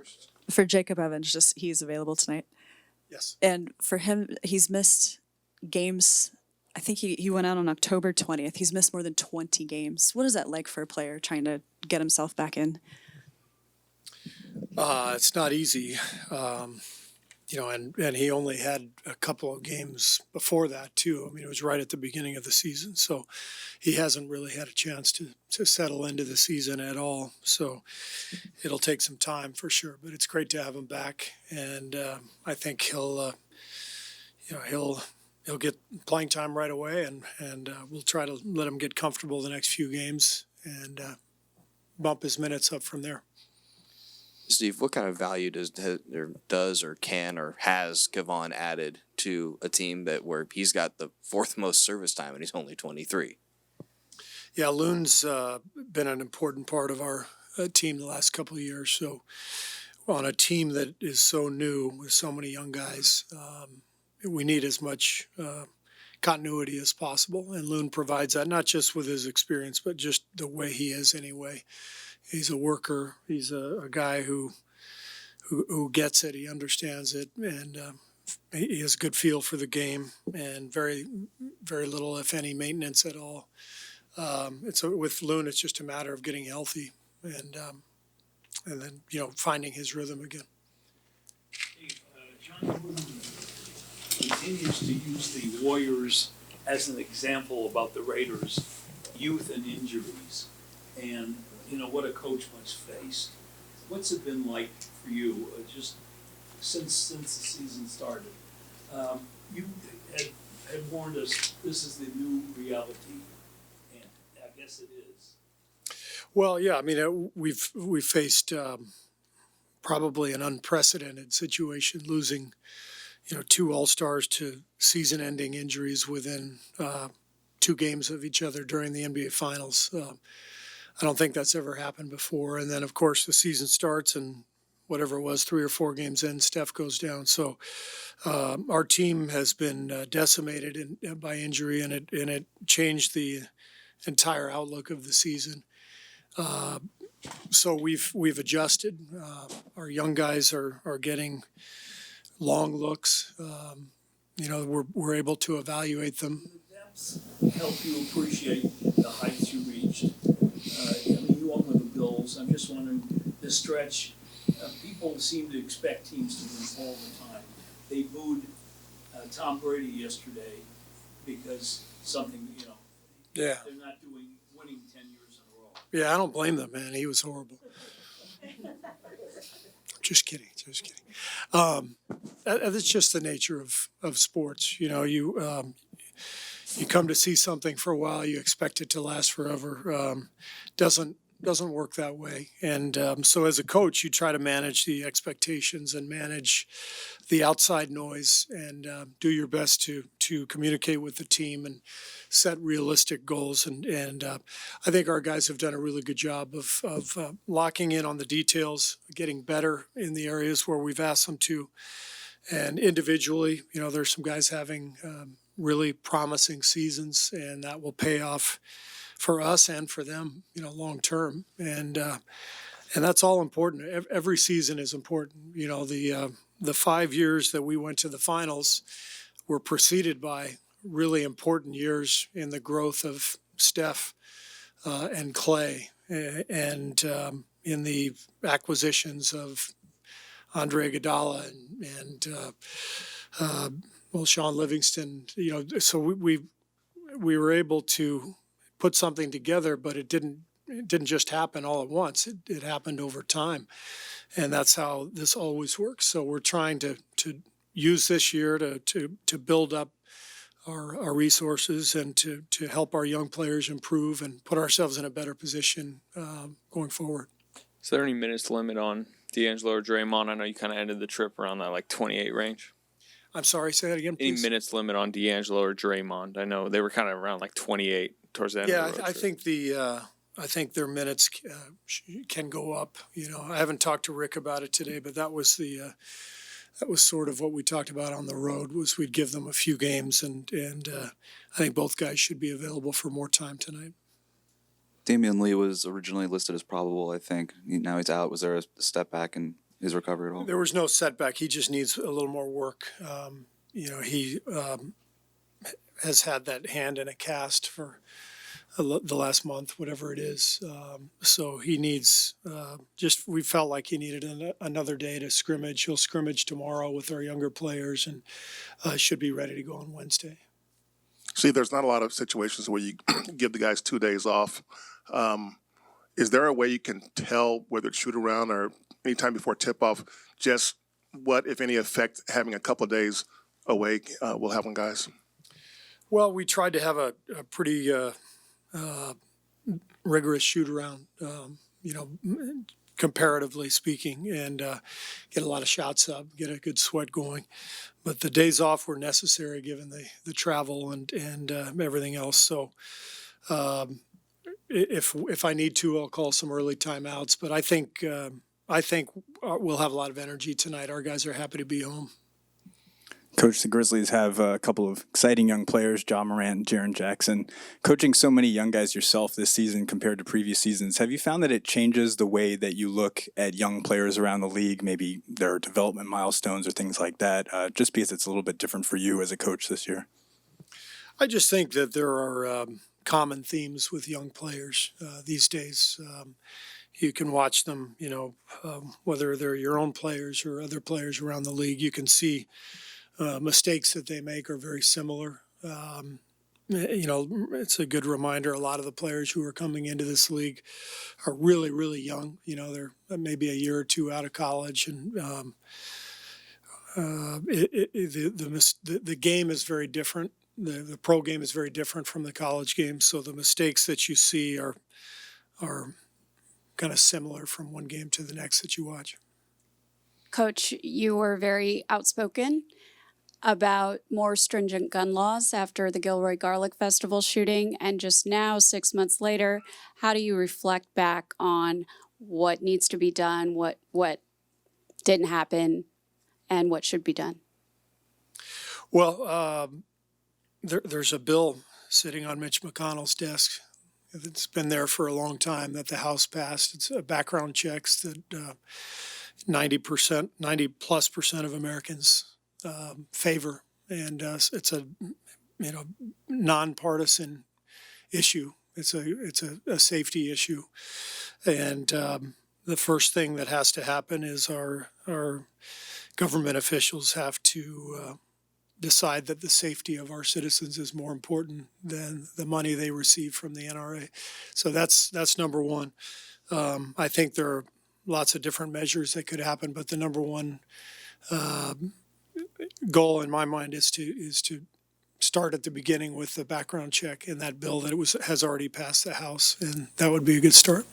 first. For Jacob Evans, just he's available tonight. Yes. And for him, he's missed games. I think he went out on October 20th. He's missed more than 20 games. What is that like for a player trying to get himself back in? It's not easy. And he only had a couple of games before that too. I mean, it was right at the beginning of the season. So he hasn't really had a chance to settle into the season at all. So it'll take some time for sure, but it's great to have him back. And I think he'll get playing time right away, and we'll try to let him get comfortable the next few games and bump his minutes up from there. Steve, what kind of value does or can or has Kevon added to a team where he's got the fourth most service time and he's only 23? Yeah, Loon's been an important part of our team the last couple of years. So on a team that is so new with so many young guys, we need as much continuity as possible. And Loon provides that, not just with his experience, but just the way he is anyway. He's a worker. He's a guy who gets it. He understands it, and he has a good feel for the game, and very, very little, if any, maintenance at all. With Loon, it's just a matter of getting healthy, and then finding his rhythm again. John Wooden continues to use the Warriors as an example about the Raiders' youth and injuries, and what a coach must face. What's it been like for you, just since the season started? You had warned us this is the new reality, and I guess it is. Well, yeah, I mean, we've faced probably an unprecedented situation, losing, two All-Stars to season-ending injuries within 2 games of each other during the NBA Finals. I don't think that's ever happened before. And then, of course, the season starts, and whatever it was, 3 or 4 games in, Steph goes down. So our team has been decimated by injury, and it changed the entire outlook of the season. So we've adjusted. Our young guys are getting long looks. We're able to evaluate them. The depths help you appreciate the heights you reached. You own the Bills. I'm just wondering, this stretch, people seem to expect teams to win all the time. They booed Tom Brady yesterday because something, Yeah. they're not winning 10 years in a row. Yeah, I don't blame them, man. He was horrible. Just kidding. That's just the nature of sports. You come to see something for a while, you expect it to last forever. Doesn't work that way. And so as a coach, you try to manage the expectations and manage the outside noise, and do your best to communicate with the team and set realistic goals. And I think our guys have done a really good job of locking in on the details, getting better in the areas where we've asked them to. And individually, there's some guys having really promising seasons, and that will pay off for us and for them, long term. And that's all important. Every season is important. The 5 years that we went to the finals were preceded by really important years in the growth of Steph and Clay, and in the acquisitions of Andre Iguodala and Sean Livingston. So we were able to put something together, but it didn't just happen all at once. It happened over time, and that's how this always works. So we're trying to use this year to build up our resources and to help our young players improve and put ourselves in a better position going forward. Is there any minutes limit on D'Angelo or Draymond? I know you kind of ended the trip around that 28 range. I'm sorry, say that again, please. Any minutes limit on D'Angelo or Draymond? I know they were kind of around 28 towards the end of the road trip. I think their minutes can go up. I haven't talked to Rick about it today, but that was sort of what we talked about on the road, was we'd give them a few games, and I think both guys should be available for more time tonight. Damian Lee was originally listed as probable, I think. Now he's out. Was there a step back in his recovery at all? There was no setback. He just needs a little more work. He has had that hand in a cast for the last month, whatever it is. So he needs we felt like he needed another day to scrimmage. He'll scrimmage tomorrow with our younger players and should be ready to go on Wednesday. See, there's not a lot of situations where you give the guys 2 days off. Is there a way you can tell whether it's shoot around or anytime before tip off, just what, if any, effect having a couple of days away will have on guys? Well, we tried to have a pretty rigorous shoot around, comparatively speaking, and get a lot of shots up, get a good sweat going. But the days off were necessary given the travel and everything else. So if I need to, I'll call some early timeouts. But I think we'll have a lot of energy tonight. Our guys are happy to be home. Coach, the Grizzlies have a couple of exciting young players, John Morant and Jaren Jackson. Coaching so many young guys yourself this season compared to previous seasons, have you found that it changes the way that you look at young players around the league, maybe their development milestones or things like that, just because it's a little bit different for you as a coach this year? I just think that there are common themes with young players these days. You can watch them, whether they're your own players or other players around the league. You can see mistakes that they make are very similar. It's a good reminder. A lot of the players who are coming into this league are really, really young. They're maybe a year or two out of college, and the game is very different. The pro game is very different from the college game. So the mistakes that you see are kind of similar from one game to the next that you watch. Coach, you were very outspoken about more stringent gun laws after the Gilroy Garlic Festival shooting. And just now, 6 months later, how do you reflect back on what needs to be done, what didn't happen, and what should be done? Well, there's a bill sitting on Mitch McConnell's desk. It's been there for a long time that the House passed. It's background checks that 90+% of Americans favor, and it's a nonpartisan issue. It's a safety issue, and the first thing that has to happen is our government officials have to decide that the safety of our citizens is more important than the money they receive from the NRA. So that's number one. I think there are lots of different measures that could happen, but the number one goal in my mind is to start at the beginning with the background check in that bill that has already passed the House, and that would be a good start.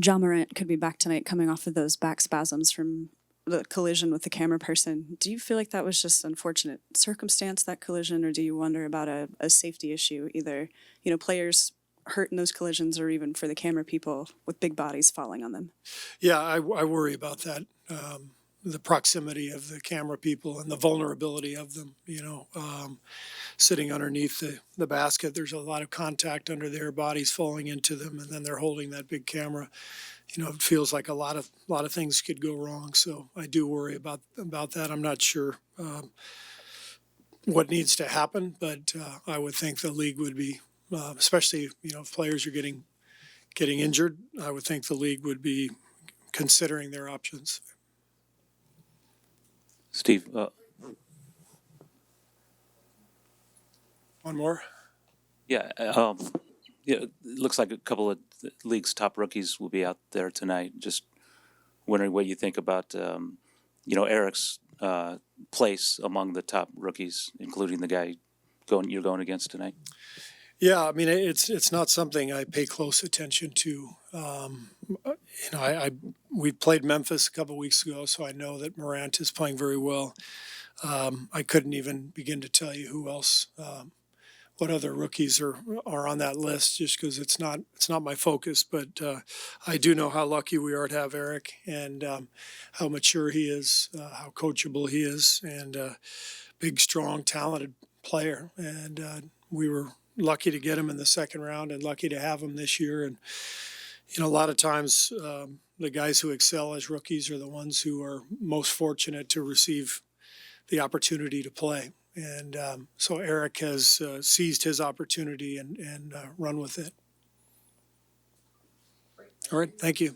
John Morant could be back tonight coming off of those back spasms from the collision with the camera person. Do you feel like that was just unfortunate circumstance, that collision, or do you wonder about a safety issue, either, players hurt in those collisions or even for the camera people with big bodies falling on them? Yeah, I worry about that. The proximity of the camera people and the vulnerability of them, sitting underneath the basket. There's a lot of contact under their bodies falling into them, and then they're holding that big camera. It feels like a lot of things could go wrong. So I do worry about that. I'm not sure what needs to happen, but I would think the league would be, especially if players are getting injured, I would think the league would be considering their options. Steve, One more. yeah, it looks like a couple of the league's top rookies will be out there tonight. Just wondering what you think about, Eric's place among the top rookies, including the guy you're going against tonight. Yeah, I mean, it's not something I pay close attention to. We played Memphis a couple of weeks ago, so I know that Morant is playing very well. I couldn't even begin to tell you who else, what other rookies are on that list, just because it's not my focus. But I do know how lucky we are to have Eric, and how mature he is, how coachable he is, and big, strong, talented player. And we were lucky to get him in the second round and lucky to have him this year. And a lot of times the guys who excel as rookies are the ones who are most fortunate to receive the opportunity to play. And so Eric has seized his opportunity and run with it. All right, thank you.